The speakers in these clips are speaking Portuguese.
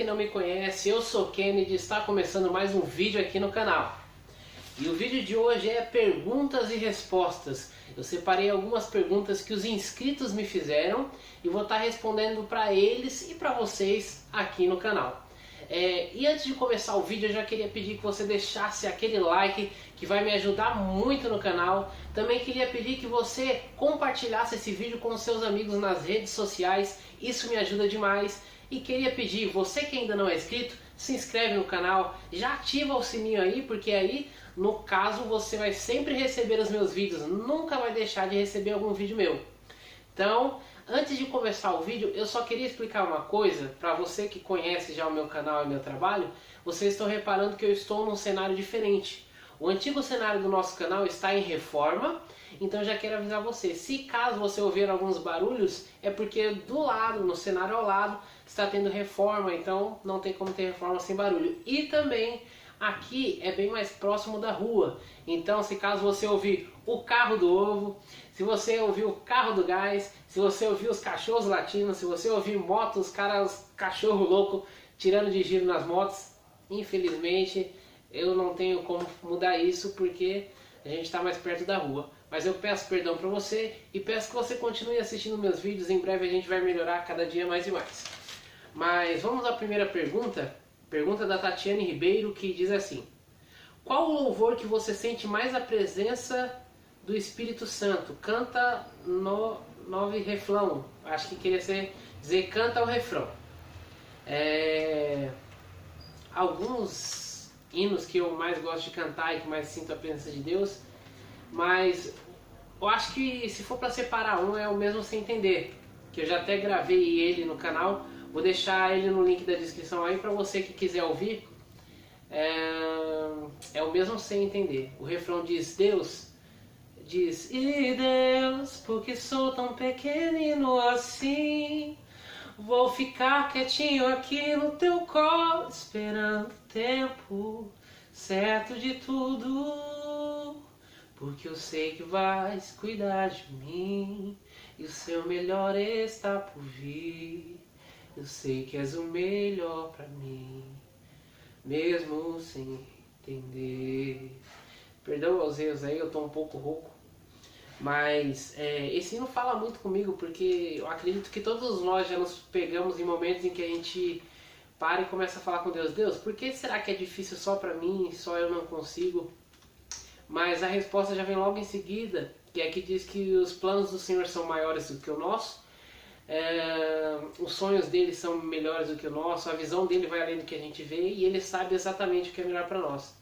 não me conhece, eu sou Kennedy e está começando mais um vídeo aqui no canal. E o vídeo de hoje é perguntas e respostas. Eu separei algumas perguntas que os inscritos me fizeram e vou estar respondendo para eles e para vocês aqui no canal. E antes de começar o vídeo eu já queria pedir que você deixasse aquele like que vai me ajudar muito no canal. Também queria pedir que você compartilhasse esse vídeo com os seus amigos nas redes sociais, isso me ajuda demais. E queria pedir, você que ainda não é inscrito, se inscreve no canal, já ativa o sininho aí, porque aí, no caso, você vai sempre receber os meus vídeos, nunca vai deixar de receber algum vídeo meu. Então, antes de começar o vídeo, eu só queria explicar uma coisa, para você que conhece já o meu canal e meu trabalho, vocês estão reparando que eu estou num cenário diferente. O antigo cenário do nosso canal está em reforma, então eu já quero avisar você, se caso você ouvir alguns barulhos, é porque do lado, no cenário ao lado, está tendo reforma, então não tem como ter reforma sem barulho. E também aqui é bem mais próximo da rua, então se caso você ouvir o carro do ovo, se você ouvir o carro do gás, se você ouvir os cachorros latindo, se você ouvir motos, os cachorro louco tirando de giro nas motos, infelizmente eu não tenho como mudar isso porque a gente está mais perto da rua. Mas eu peço perdão para você e peço que você continue assistindo meus vídeos, em breve a gente vai melhorar cada dia mais e mais. Mas vamos à primeira pergunta, pergunta da Tatiane Ribeiro, que diz assim: qual o louvor que você sente mais a presença do Espírito Santo? Canta no nove refrão, acho que queria dizer canta o refrão. Alguns hinos que eu mais gosto de cantar e que mais sinto a presença de Deus, mas eu acho que se for para separar um é o Mesmo Sem Entender, que eu já até gravei ele no canal, vou deixar ele no link da descrição aí para você que quiser ouvir. É o Mesmo Sem Entender. O refrão diz: Deus, diz, e Deus, porque sou tão pequenino assim, vou ficar quietinho aqui no teu colo, esperando o tempo certo de tudo, porque eu sei que vais cuidar de mim e o seu melhor está por vir. Eu sei que és o melhor pra mim, mesmo sem entender. Perdão aos erros aí, eu tô um pouco rouco. Mas esse hino fala muito comigo, porque eu acredito que todos nós já nos pegamos em momentos em que a gente para e começa a falar com Deus: Deus, por que será que é difícil só pra mim, só eu não consigo? Mas a resposta já vem logo em seguida, que é que diz que os planos do Senhor são maiores do que o nosso, os sonhos dele são melhores do que o nosso, a visão dele vai além do que a gente vê e ele sabe exatamente o que é melhor pra nós.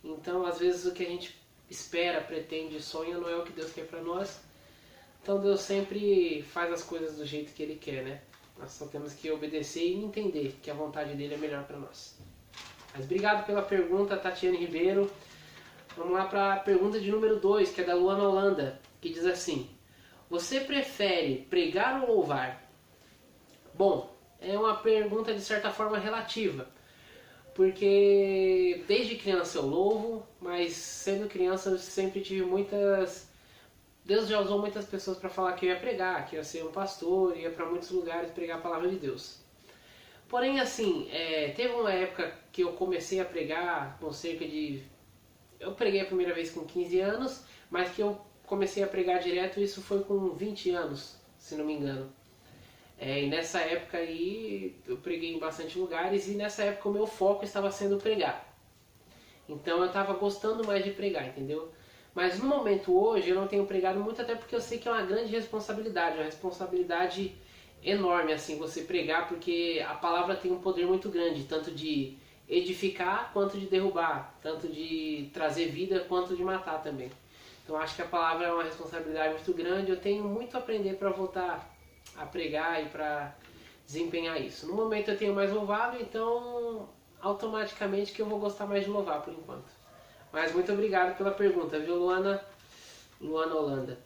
Então, às vezes, o que a gente espera, pretende, sonha, não é o que Deus quer pra nós. Então Deus sempre faz as coisas do jeito que Ele quer, né? Nós só temos que obedecer e entender que a vontade dele é melhor pra nós. Mas obrigado pela pergunta, Tatiane Ribeiro. Vamos lá para a pergunta de número 2, que é da Luana Holanda, que diz assim: você prefere pregar ou louvar? Bom, é uma pergunta de certa forma relativa, porque desde criança eu louvo, mas sendo criança eu sempre tive muitas... Deus já usou muitas pessoas para falar que eu ia pregar, que eu ia ser um pastor, ia para muitos lugares pregar a palavra de Deus. Porém, assim, teve uma época que eu comecei a pregar com cerca de... Eu preguei a primeira vez com 15 anos, mas que eu comecei a pregar direto, isso foi com 20 anos, se não me engano. E nessa época aí eu preguei em bastante lugares e nessa época o meu foco estava sendo pregar. Então eu estava gostando mais de pregar, entendeu? Mas no momento hoje eu não tenho pregado muito, até porque eu sei que é uma grande responsabilidade, uma responsabilidade enorme assim você pregar, porque a palavra tem um poder muito grande, tanto de edificar quanto de derrubar, tanto de trazer vida quanto de matar também. Então acho que a palavra é uma responsabilidade muito grande, eu tenho muito a aprender para voltar a pregar e para desempenhar isso. No momento eu tenho mais louvado, então automaticamente que eu vou gostar mais de louvar por enquanto. Mas muito obrigado pela pergunta, viu, Luana Holanda.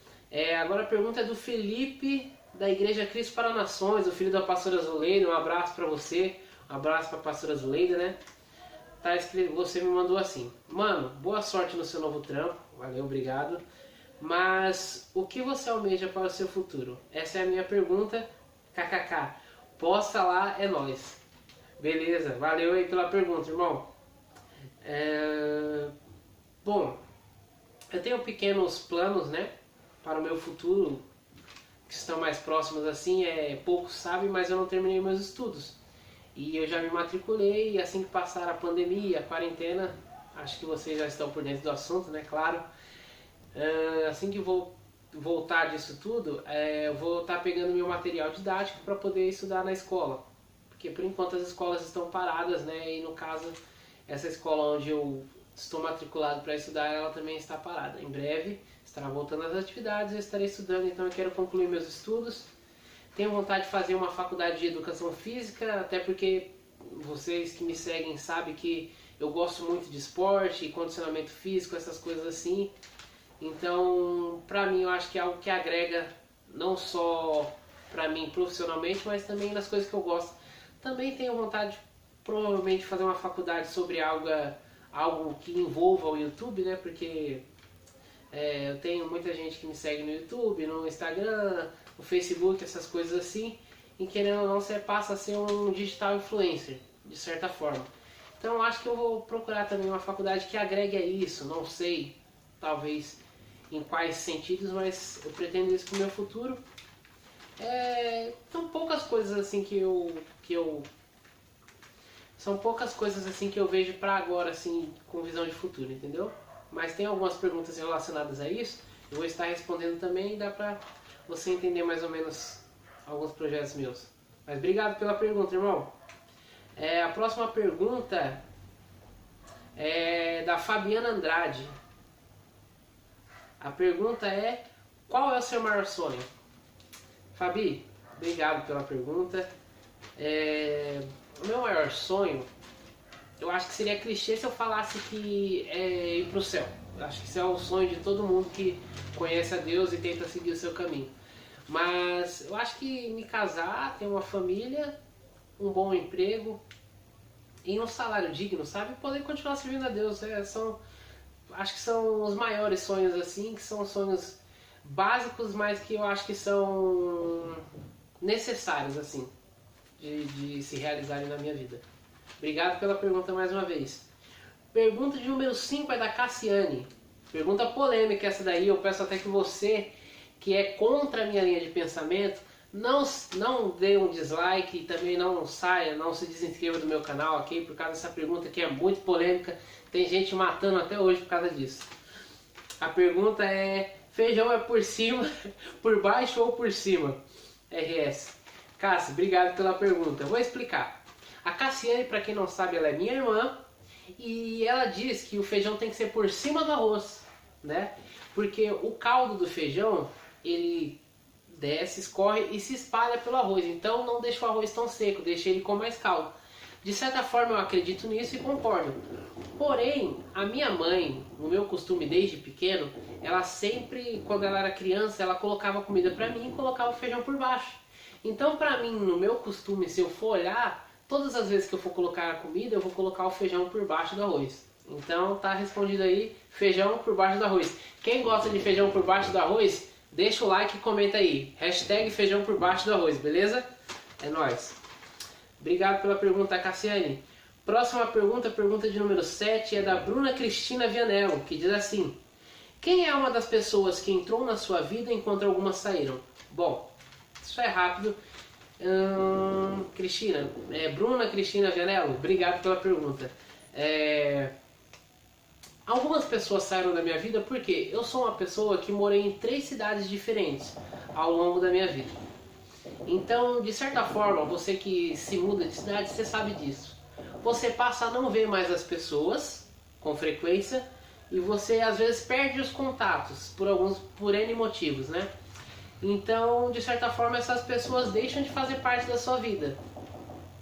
Agora a pergunta é do Felipe, da Igreja Cristo para Nações, o filho da pastora Zuleida. Um abraço para você, um abraço para a pastora Zuleida, né? Tá escrito, você me mandou assim: mano, boa sorte no seu novo trampo, valeu, obrigado. Mas o que você almeja para o seu futuro? Essa é a minha pergunta, kkk. Posta lá, é nóis. Beleza, valeu aí pela pergunta, irmão. Bom, eu tenho pequenos planos, né, para o meu futuro, que estão mais próximos assim, poucos sabem, mas eu não terminei meus estudos. E eu já me matriculei, e assim que passar a pandemia, a quarentena, acho que vocês já estão por dentro do assunto, né, claro. Assim que vou voltar disso tudo, eu vou estar pegando meu material didático para poder estudar na escola. Porque por enquanto as escolas estão paradas, né, e no caso, essa escola onde eu estou matriculado para estudar, ela também está parada. Em breve estará voltando às atividades, eu estarei estudando, então eu quero concluir meus estudos. Tenho vontade de fazer uma faculdade de educação física, até porque vocês que me seguem sabem que eu gosto muito de esporte, condicionamento físico, essas coisas assim. Então, pra mim, eu acho que é algo que agrega não só pra mim profissionalmente, mas também nas coisas que eu gosto. Também tenho vontade, provavelmente, de fazer uma faculdade sobre algo que envolva o YouTube, né? Porque eu tenho muita gente que me segue no YouTube, no Instagram, no Facebook, essas coisas assim, e querendo ou não, você passa a ser um digital influencer, de certa forma. Então eu acho que eu vou procurar também uma faculdade que agregue a isso, não sei, talvez em quais sentidos, mas eu pretendo isso para o meu futuro. São poucas coisas assim são poucas coisas assim que eu vejo para agora, assim, com visão de futuro, entendeu? Mas tem algumas perguntas relacionadas a isso, eu vou estar respondendo também e dá pra você entender mais ou menos alguns projetos meus. Mas obrigado pela pergunta, irmão. A próxima pergunta é da Fabiana Andrade. A pergunta é: qual é o seu maior sonho? Fabi, obrigado pela pergunta. O meu maior sonho, eu acho que seria clichê se eu falasse que é ir pro céu. Eu acho que isso é o sonho de todo mundo que conhece a Deus e tenta seguir o seu caminho. Mas eu acho que me casar, ter uma família, um bom emprego e um salário digno, sabe? Poder continuar servindo a Deus. Acho que são os maiores sonhos assim, que são sonhos básicos, mas que eu acho que são necessários assim de se realizarem na minha vida. Obrigado pela pergunta mais uma vez. Pergunta de número 5 é da Cassiane. Pergunta polêmica essa daí, eu peço até que você, que é contra a minha linha de pensamento, não dê um dislike e também não se desinscreva do meu canal, ok? Por causa dessa pergunta que é muito polêmica, tem gente matando até hoje por causa disso. A pergunta é: feijão é por cima, por baixo ou por cima? RS. Cassi, obrigado pela pergunta. Eu vou explicar. A Cassiane, para quem não sabe, ela é minha irmã e ela diz que o feijão tem que ser por cima do arroz, né? Porque o caldo do feijão, ele desce, escorre e se espalha pelo arroz. Então não deixa o arroz tão seco, deixa ele com mais caldo. De certa forma eu acredito nisso e concordo. Porém, a minha mãe, no meu costume desde pequeno, ela sempre, quando ela era criança, ela colocava comida para mim e colocava o feijão por baixo. Então, para mim, no meu costume, se eu for olhar, todas as vezes que eu for colocar a comida, eu vou colocar o feijão por baixo do arroz. Então, tá respondido aí, feijão por baixo do arroz. Quem gosta de feijão por baixo do arroz, deixa o like e comenta aí. Hashtag feijão por baixo do arroz, beleza? É nóis. Obrigado pela pergunta, Cassiane. Próxima pergunta, pergunta de número 7, é da Bruna Cristina Vianello, que diz assim: quem é uma das pessoas que entrou na sua vida enquanto algumas saíram? Bom, isso é rápido. Cristina, Bruna Cristina Vianello, obrigado pela pergunta. Algumas pessoas saíram da minha vida porque eu sou uma pessoa que morei em 3 cidades diferentes ao longo da minha vida. Então, de certa forma, você que se muda de cidade, você sabe disso. Você passa a não ver mais as pessoas com frequência e você às vezes perde os contatos por N motivos, né? Então, de certa forma, essas pessoas deixam de fazer parte da sua vida.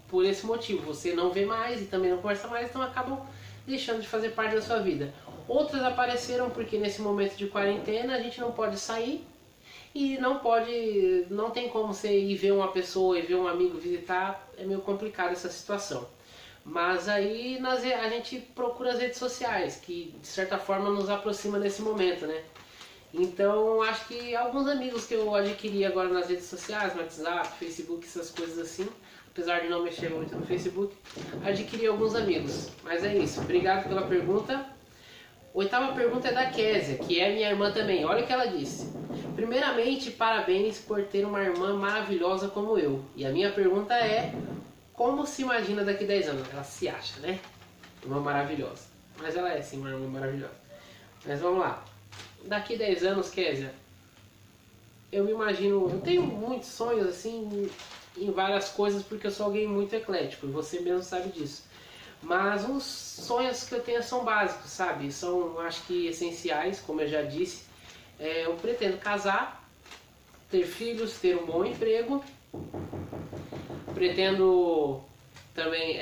Por esse motivo, você não vê mais e também não conversa mais, então acabam deixando de fazer parte da sua vida. Outras apareceram porque nesse momento de quarentena a gente não pode sair e não tem como você ir ver uma pessoa e ver um amigo visitar, é meio complicado essa situação. Mas aí a gente procura as redes sociais, que de certa forma nos aproxima nesse momento, né? Então acho que alguns amigos que eu adquiri agora nas redes sociais, no WhatsApp, Facebook, essas coisas assim, apesar de não mexer muito no Facebook, adquiri alguns amigos. Mas é isso, obrigado pela pergunta. Oitava pergunta é da Késia, que é minha irmã também. Olha o que ela disse. Primeiramente, parabéns por ter uma irmã maravilhosa como eu. E a minha pergunta é, como se imagina daqui 10 anos? Ela se acha, né? Irmã maravilhosa. Mas ela é sim uma irmã maravilhosa. Mas vamos lá. Daqui 10 anos, Késia, eu me imagino... Eu tenho muitos sonhos, assim, em várias coisas, porque eu sou alguém muito eclético. E você mesmo sabe disso. Mas os sonhos que eu tenho são básicos, sabe? São, acho que, essenciais, como eu já disse. Eu pretendo casar, ter filhos, ter um bom emprego. Pretendo também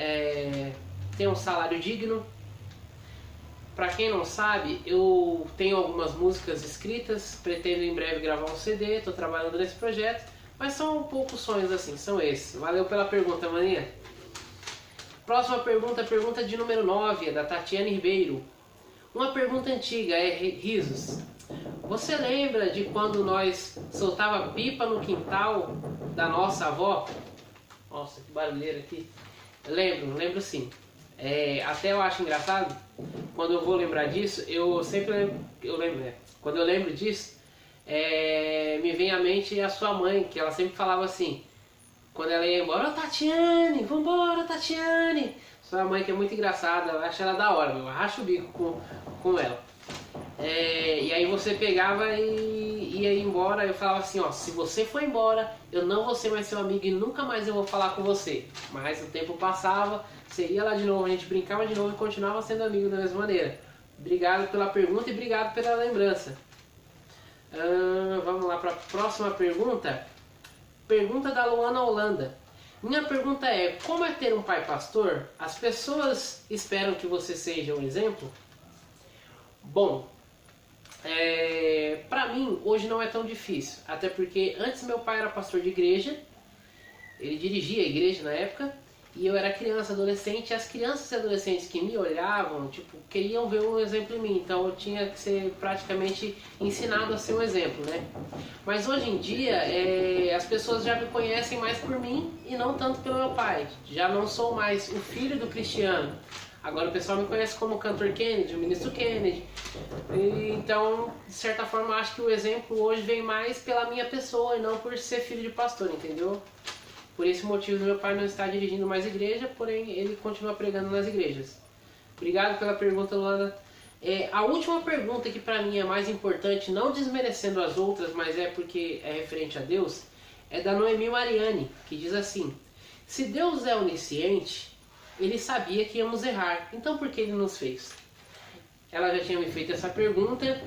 ter um salário digno. Para quem não sabe, eu tenho algumas músicas escritas. Pretendo em breve gravar um CD, estou trabalhando nesse projeto. Mas são poucos sonhos assim, são esses. Valeu pela pergunta, maninha. Próxima pergunta, pergunta de número 9, é da Tatiana Ribeiro. Uma pergunta antiga, risos. Você lembra de quando nós soltava pipa no quintal da nossa avó? Nossa, que barulheira aqui. Lembro sim. Até eu acho engraçado, quando eu vou lembrar disso, eu sempre lembro, quando eu lembro disso, me vem à mente a sua mãe, que ela sempre falava assim, quando ela ia embora, Tatiane, vambora, Tatiane. Sua mãe que é muito engraçada, eu acho ela da hora, eu racho o bico com ela. E aí você pegava e ia embora, eu falava assim, ó, se você for embora, eu não vou ser mais seu amigo e nunca mais eu vou falar com você. Mas o tempo passava, você ia lá de novo, a gente brincava de novo e continuava sendo amigo da mesma maneira. Obrigado pela pergunta e obrigado pela lembrança. Vamos lá para a próxima pergunta. Pergunta da Luana Holanda. Minha pergunta é, como é ter um pai pastor? As pessoas esperam que você seja um exemplo? Bom, pra mim hoje não é tão difícil. Até porque antes meu pai era pastor de igreja. Ele dirigia a igreja na época. E eu era criança, adolescente. E as crianças e adolescentes que me olhavam, queriam ver um exemplo em mim. Então eu tinha que ser praticamente ensinado a ser um exemplo, né? Mas hoje em dia, as pessoas já me conhecem mais por mim e não tanto pelo meu pai. Já não sou mais o filho do Cristiano. Agora o pessoal me conhece como o cantor Kennedy, o ministro Kennedy. Então, de certa forma, eu acho que o exemplo hoje vem mais pela minha pessoa e não por ser filho de pastor, entendeu? Por esse motivo, meu pai não está dirigindo mais igreja, porém ele continua pregando nas igrejas. Obrigado pela pergunta, Luana. A última pergunta que para mim é mais importante, não desmerecendo as outras, mas é porque é referente a Deus, é da Noemi Mariani, que diz assim: se Deus é onisciente, Ele sabia que íamos errar, então por que Ele nos fez? Ela já tinha me feito essa pergunta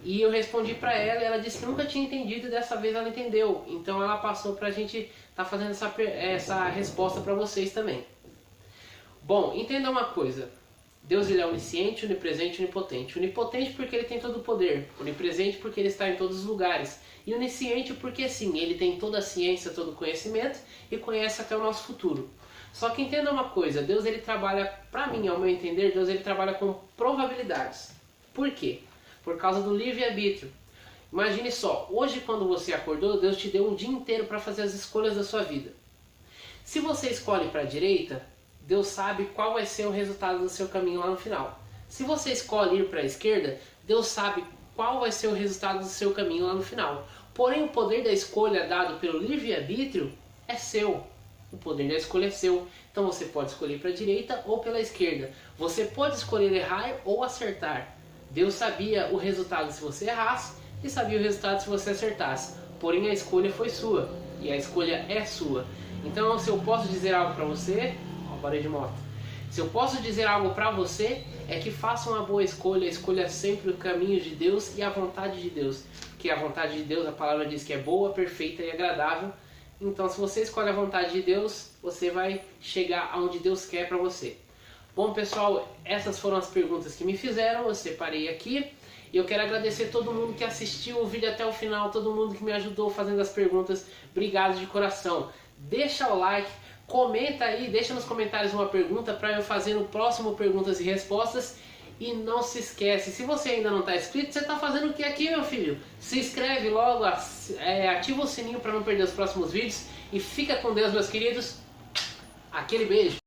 e eu respondi para ela e ela disse que nunca tinha entendido e dessa vez ela entendeu. Então ela passou para a gente estar fazendo essa resposta para vocês também. Bom, entenda uma coisa. Deus ele é onisciente, onipresente e onipotente. Onipotente porque ele tem todo o poder. Onipresente porque ele está em todos os lugares. E onisciente porque sim, ele tem toda a ciência, todo o conhecimento e conhece até o nosso futuro. Só que entenda uma coisa, Deus ele trabalha, para mim, ao meu entender, Deus ele trabalha com probabilidades. Por quê? Por causa do livre-arbítrio. Imagine só, hoje quando você acordou, Deus te deu um dia inteiro para fazer as escolhas da sua vida. Se você escolhe para a direita, Deus sabe qual vai ser o resultado do seu caminho lá no final. Se você escolhe ir para a esquerda, Deus sabe qual vai ser o resultado do seu caminho lá no final. Porém, o poder da escolha dado pelo livre-arbítrio é seu. O poder da escolha é seu. Então você pode escolher para a direita ou pela esquerda. Você pode escolher errar ou acertar. Deus sabia o resultado se você errasse e sabia o resultado se você acertasse. Porém a escolha foi sua. E a escolha é sua. Então se eu posso dizer algo para você... Ó, barulho de moto. Se eu posso dizer algo para você, é que faça uma boa escolha. Escolha sempre o caminho de Deus e a vontade de Deus. Porque a vontade de Deus, a palavra diz que é boa, perfeita e agradável. Então, se você escolhe a vontade de Deus, você vai chegar aonde Deus quer para você. Bom, pessoal, essas foram as perguntas que me fizeram, eu separei aqui. E eu quero agradecer todo mundo que assistiu o vídeo até o final, todo mundo que me ajudou fazendo as perguntas. Obrigado de coração. Deixa o like, comenta aí, deixa nos comentários uma pergunta para eu fazer no próximo Perguntas e Respostas. E não se esquece, se você ainda não está inscrito, você está fazendo o que aqui, meu filho? Se inscreve logo, ativa o sininho para não perder os próximos vídeos. E fica com Deus, meus queridos. Aquele beijo!